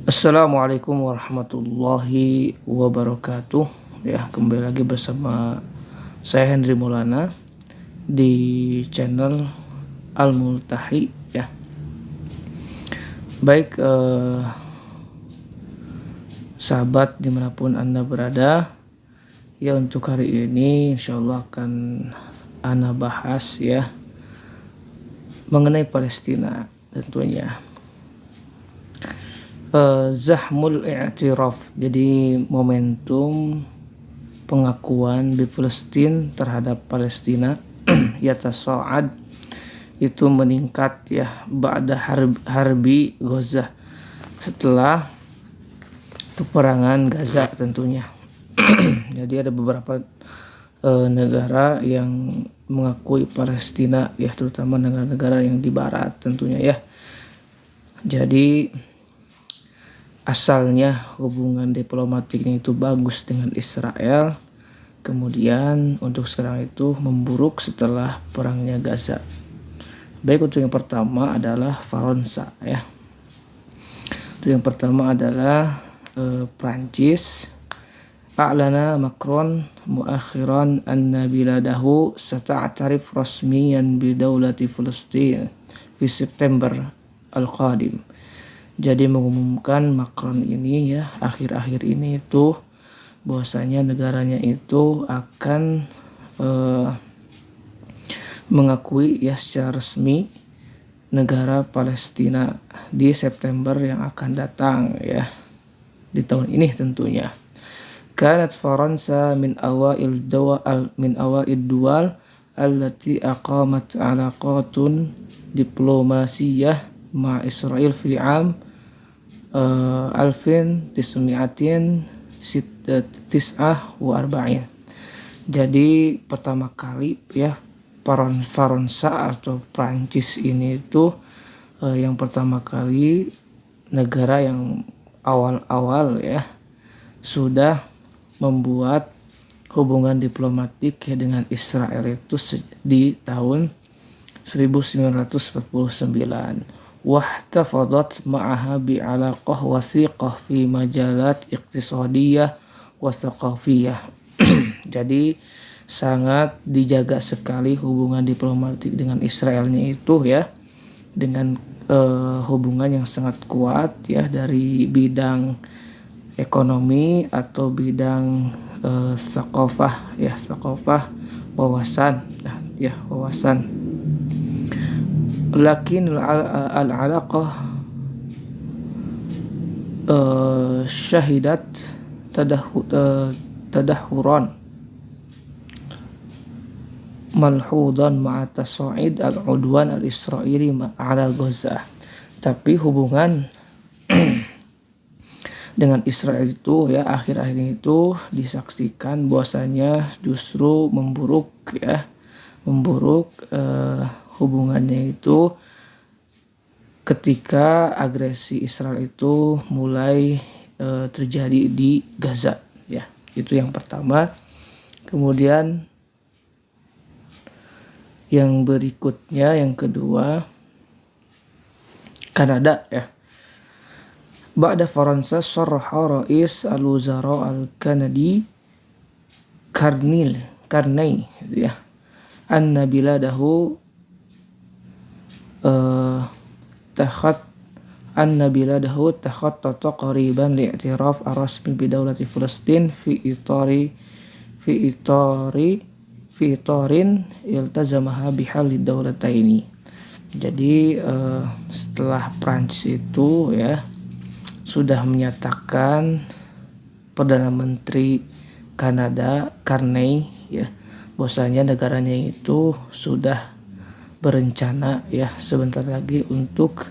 Assalamualaikum warahmatullahi wabarakatuh. Ya, kembali lagi bersama saya Henry Maulana di channel Al Multahi. Ya, baik sahabat dimanapun Anda berada. Ya, untuk hari ini insya Allah akan Anda bahas ya mengenai Palestina tentunya. Zahmul i'tiraf, jadi momentum pengakuan di Palestina terhadap Palestina yatasa'ad, itu meningkat ya ba'da harbi Gaza, setelah peperangan Gaza tentunya. Jadi ada beberapa negara yang mengakui Palestina ya, terutama negara-negara yang di barat tentunya ya. Jadi asalnya hubungan diplomatiknya itu bagus dengan Israel, kemudian untuk sekarang itu memburuk setelah perangnya Gaza. Baik, untuk yang pertama adalah Faransa ya. Untuk yang pertama adalah Prancis. A'lana Macron muakhiran anna biladahu sata'tarif rasmiyan bidawlati Palestina di September al-qadim. Jadi mengumumkan Macron ini ya akhir-akhir ini itu bahwasanya negaranya itu akan mengakui ya secara resmi negara Palestina di September yang akan datang ya, di tahun ini tentunya. Kanat Faransa min awail duwal allati aqamat alaqatun diplomasiyah ma Israel fi am 1949. Jadi pertama kali ya Faransa atau Prancis ini itu yang pertama kali negara yang awal-awal ya sudah membuat hubungan diplomatik ya dengan Israel itu di tahun 1949. Wahtafadat ma'aha bi'alaqah wasiqah fi majalat iqtisadiyah wa thaqafiyah. Jadi sangat dijaga sekali hubungan diplomatik dengan Israelnya itu ya, dengan hubungan yang sangat kuat ya dari bidang ekonomi atau bidang thaqafah ya, thaqafah wawasan ya, wawasan. Lakin al-alaqah syahidat tadahuran malhudan ma'a tasa'id al-udwan al-israeli ma'ala Gaza. Tapi hubungan dengan Israel itu ya akhir-akhir ini itu disaksikan bahwasanya justru memburuk ya, hubungannya itu ketika agresi Israel itu mulai terjadi di Gaza ya. Itu yang pertama. Kemudian yang berikutnya, yang kedua, Kanada ya. Ba'da Faransa sarraha Rais al-Wuzara al-Kanadi Karney ya, anna biladahu takhattata qariban li'tiraf ar-rasmi bidawlati Palestin fi itarin iltazamaha bihalid dawlataini. Jadi setelah Prancis itu ya sudah menyatakan, Perdana Menteri Kanada Carney ya, bahwasanya negaranya itu sudah berencana ya sebentar lagi untuk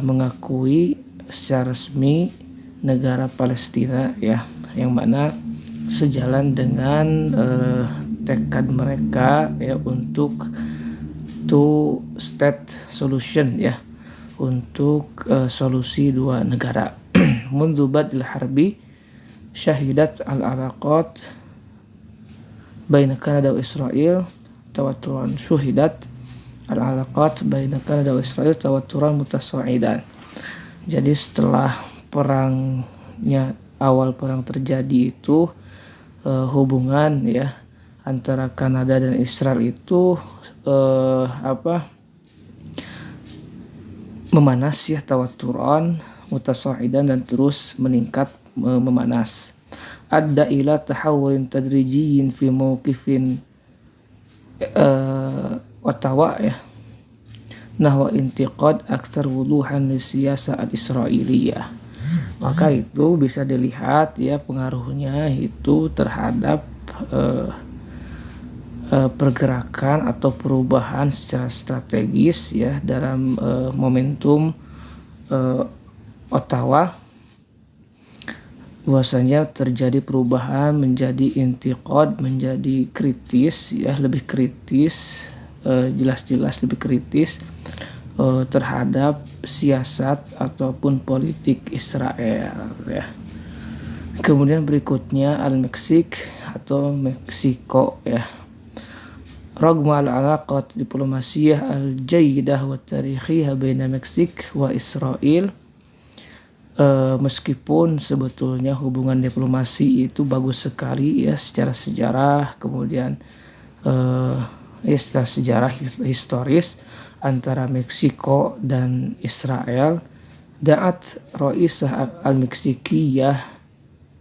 mengakui secara resmi negara Palestina ya, yang mana sejalan dengan tekad mereka ya untuk two state solution ya, untuk solusi dua negara. Mundu badil harbi syahidat al-alaqat baina Kanada wa Israel tawaturan syuhidat al-alaqat baina Kanada wa Israel tawaturan mutasa'idan. Jadi setelah awal perang terjadi itu hubungan ya antara Kanada dan Israel itu memanas ya, tawaturan mutasaidan, dan terus meningkat memanas. Adda ila tahawurin tadrijiyin fi mawqifin Ottawa ya, nahwa intiqad aktsar wuduhan li siyasah al-Israiliyah. Maka itu bisa dilihat ya pengaruhnya itu terhadap pergerakan atau perubahan secara strategis ya dalam momentum Ottawa, bahwasanya terjadi perubahan menjadi intiqad, menjadi kritis ya, lebih kritis, jelas-jelas lebih kritis terhadap siasat ataupun politik Israel ya. Kemudian berikutnya al-Meksik atau Meksiko ya. Ragma al-alaqat diplomasiyah al-jayyidah wa tarikhiyah baina Meksik wa Israel, meskipun sebetulnya hubungan diplomasi itu bagus sekali ya secara sejarah, kemudian secara sejarah historis antara Meksiko dan Israel. Da'at Raisah al-Meksikiyah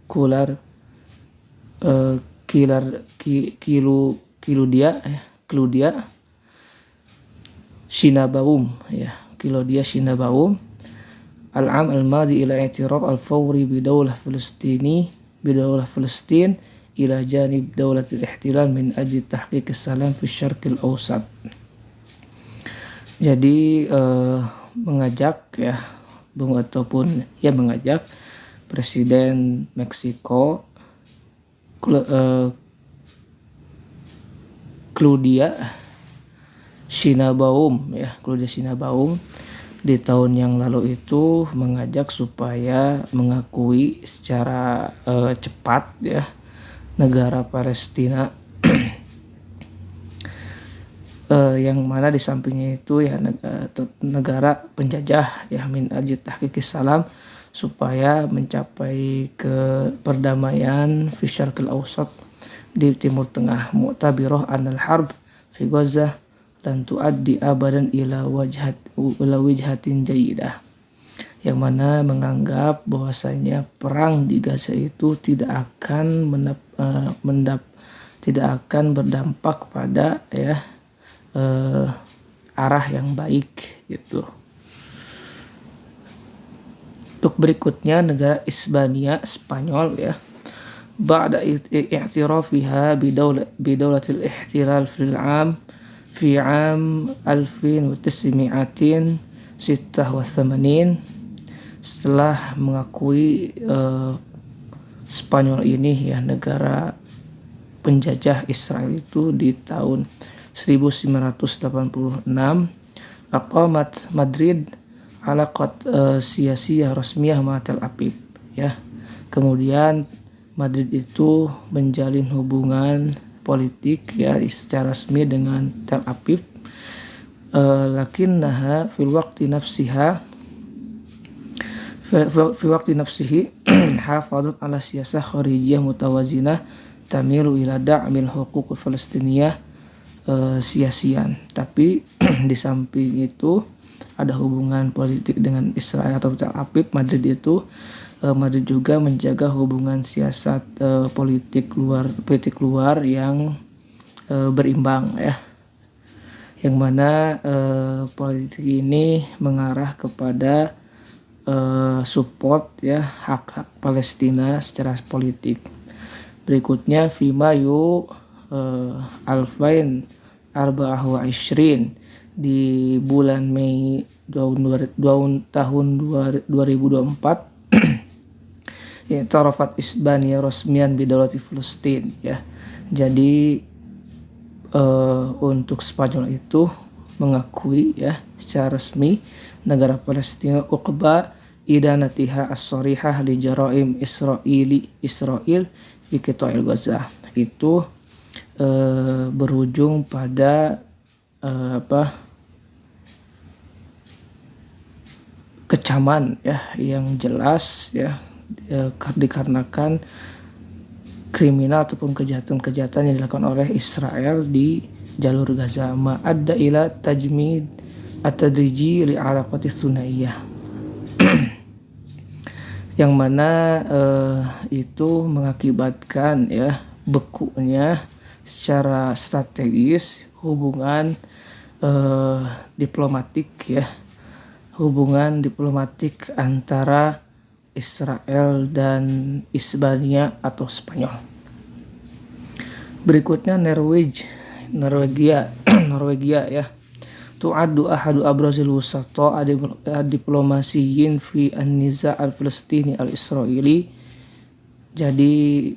Kular Claudia Sheinbaum ya, Claudia Sheinbaum al-am al-madi ila i'tiraf al-fawri bidaulah Palestin ila janib daulat al-ihtilal min ajli tahqiq as-salam fi syarq al-awsat. Jadi mengajak Presiden Meksiko Claudia Sheinbaum di tahun yang lalu itu mengajak supaya mengakui secara cepat ya negara Palestina yang mana di sampingnya itu ya negara penjajah ya, min ajli tahqiqis salam, supaya mencapai ke perdamaian fi syarqil awsat, di Timur Tengah. Mu'tabirah anal harb fi Gaza lan tuaddi abadan ila wijhatin jayyidah, yang mana menganggap bahwasanya perang di Gaza itu tidak akan berdampak pada ya arah yang baik gitu. Untuk berikutnya negara Hispania, Spanyol ya. Ba'da i'tirafiha bidawlatil ihtilal fil 'am 1986, setelah mengakui Spanyol ini ya negara penjajah Israel itu di tahun 1986, aqamat Madrid alaqat siyasiyah rasmiyah ma Tel Aviv ya. Kemudian Madrid itu menjalin hubungan politik ya secara resmi dengan Tel Aviv, lakinnaha fi waqti nafsihi hafadat ala siyasah kharijiyah mutawazinah tamilu ila da'mil huquq Palestiniyah siasian. Tapi di samping itu ada hubungan politik dengan Israel atau Tel Aviv, Madrid juga menjaga hubungan siasat politik luar yang berimbang ya, yang mana politik ini mengarah kepada support ya hak-hak Palestina secara politik. Berikutnya Fimayu Alfain Arba'ah Ishrin, di bulan Mei tahun 2024 ya, tarafat Isbania Rosmian bidawlati Palestin ya. Jadi untuk Spanyol itu mengakui ya secara resmi negara Palestina uqba idanatiha as-sarihah li jaraim Israel fi qita'il Gaza. Itu berujung pada kecaman ya yang jelas ya, dikarenakan kriminal ataupun kejahatan-kejahatan yang dilakukan oleh Israel di jalur Gaza, ma'adda ila tajmid at-tadriji li alaqati tsunaiyah yang mana itu mengakibatkan ya bekunya secara strategis hubungan diplomatik ya, hubungan diplomatik antara Israel dan Hispania atau Spanyol. Berikutnya Norwegia ya. Tu'addu ahadu abrazil wusata diplomasiyin fi an-niza' al-Falastini al-Israili. Jadi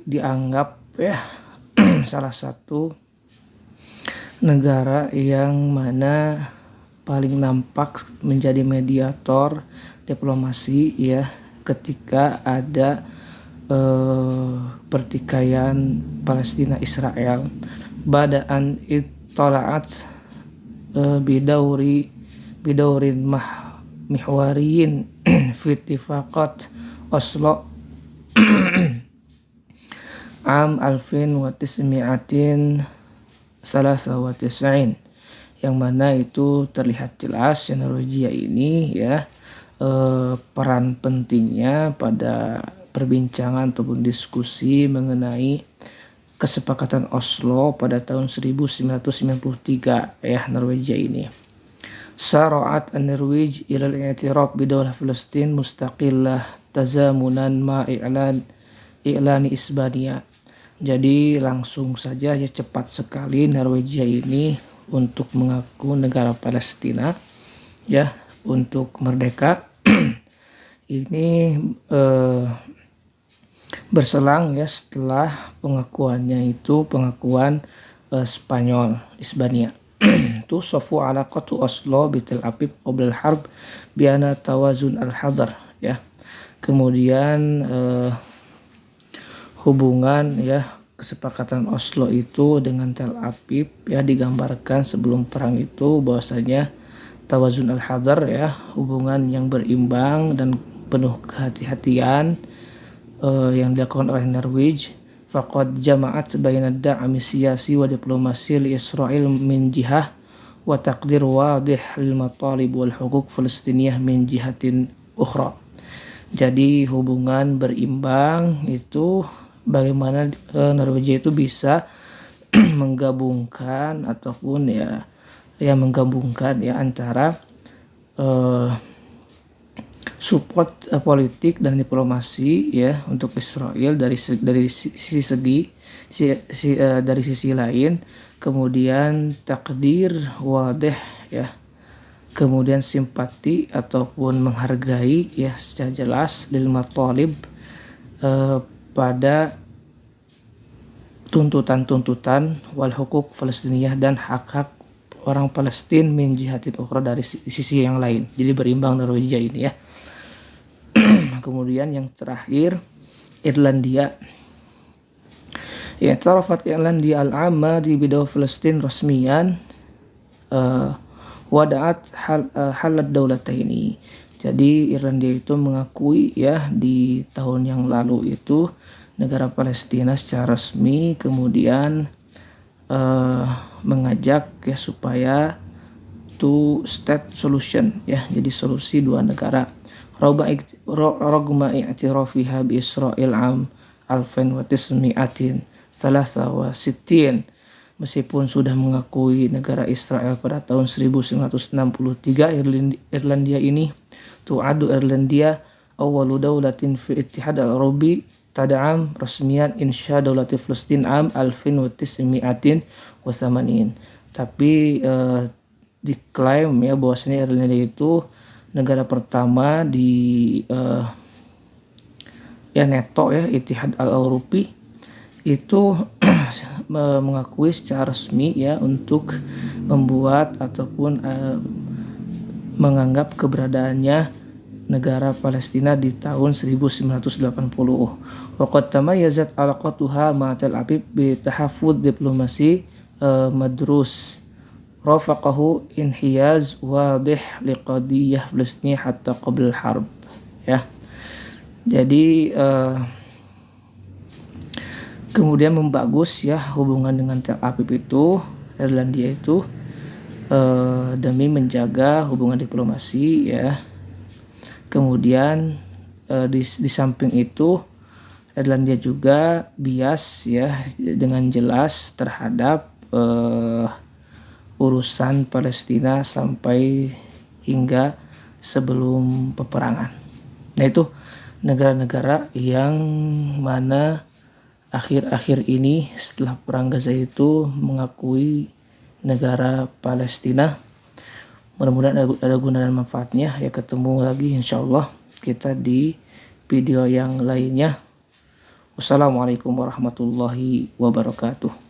dianggap ya salah satu negara yang mana paling nampak menjadi mediator diplomasi ya ketika ada pertikaian Palestina Israel. Bada'an ittola'at bidaurin mihwariyin fi ittifaqat Oslo am 1993 yang mana itu terlihat jelas Norwegia ini ya peran pentingnya pada perbincangan ataupun diskusi mengenai kesepakatan Oslo pada tahun 1993 ya Norwegia ini. Sara'at an-Norwij ila al-i'tiraf bidaulah Palestin mustaqillah tazamunan ma i'lani Isbania. Jadi langsung saja ya cepat sekali Norwegia ini untuk mengaku negara Palestina ya untuk merdeka. Ini berselang ya setelah pengakuan Spanyol Hispania. Tu sofu alaqatu Oslo bitel Aviv qabla al-harb biana tawazun al-hadar ya. Kemudian hubungan ya kesepakatan Oslo itu dengan Tel Aviv ya digambarkan sebelum perang itu bahwasanya tawazun al-hadar ya, hubungan yang berimbang dan penuh kehati-hatian yang dilakukan oleh Norwich. Faqad jama'at baina ad-da'mi siyasi wa diplomasi li Israel min jihah wa taqdir wadih lil matalib wal huquq Palestiniyah min jihatin ukhra. Jadi hubungan berimbang itu bagaimana Norwegia itu bisa menggabungkan ataupun menggabungkan antara support politik dan diplomasi ya untuk Israel dari sisi lain, kemudian takdir wadih ya, kemudian simpati ataupun menghargai ya secara jelas lil matalib pada tuntutan-tuntutan wal hukuk Palestiniyah dan hak-hak orang Palestina min jihatin ukhra dari sisi yang lain. Jadi berimbang Norwegia ini ya. Kemudian yang terakhir Irlandia. Ya, tarafat Irlandia al-amma di bidaw Palestin rasmiyan wada'at halad daulataini. Jadi Irlandia itu mengakui ya di tahun yang lalu itu negara Palestina secara resmi, kemudian mengajak ya supaya two state solution ya, jadi solusi dua negara. Rogma i'tirafiha bi Israel am 1963 meskipun sudah mengakui negara Israel pada tahun 1963, Irlandia ini tu'adu Irlandia awwalu daulatin fi ittihad al-Arabi tad'am rasmiyan insya daulati Palestin am 1980. Tapi diklaim ya bahwasanya Irlandia itu negara pertama di NATO ya Ittihad al-Arabi itu mengakui secara resmi ya untuk membuat ataupun menganggap keberadaannya negara Palestina di tahun 1980. Waqad tamayyazat alaqatuha ma Tel Aviv bi tahaffuz diplomasi madrus rafaqahu inhiyaz wadih liqadiyah Filistin hatta qabla harb, ya. Jadi kemudian membagus ya hubungan dengan Tel Aviv itu, Irlandia itu, demi menjaga hubungan diplomasi ya. Kemudian di samping itu Irlandia juga bias ya dengan jelas terhadap urusan Palestina sampai hingga sebelum peperangan. Nah, itu negara-negara yang mana akhir-akhir ini setelah perang Gaza itu mengakui negara Palestina. Mudah-mudahan ada guna dan manfaatnya ya. Ketemu lagi insyaallah kita di video yang lainnya. Wassalamualaikum warahmatullahi wabarakatuh.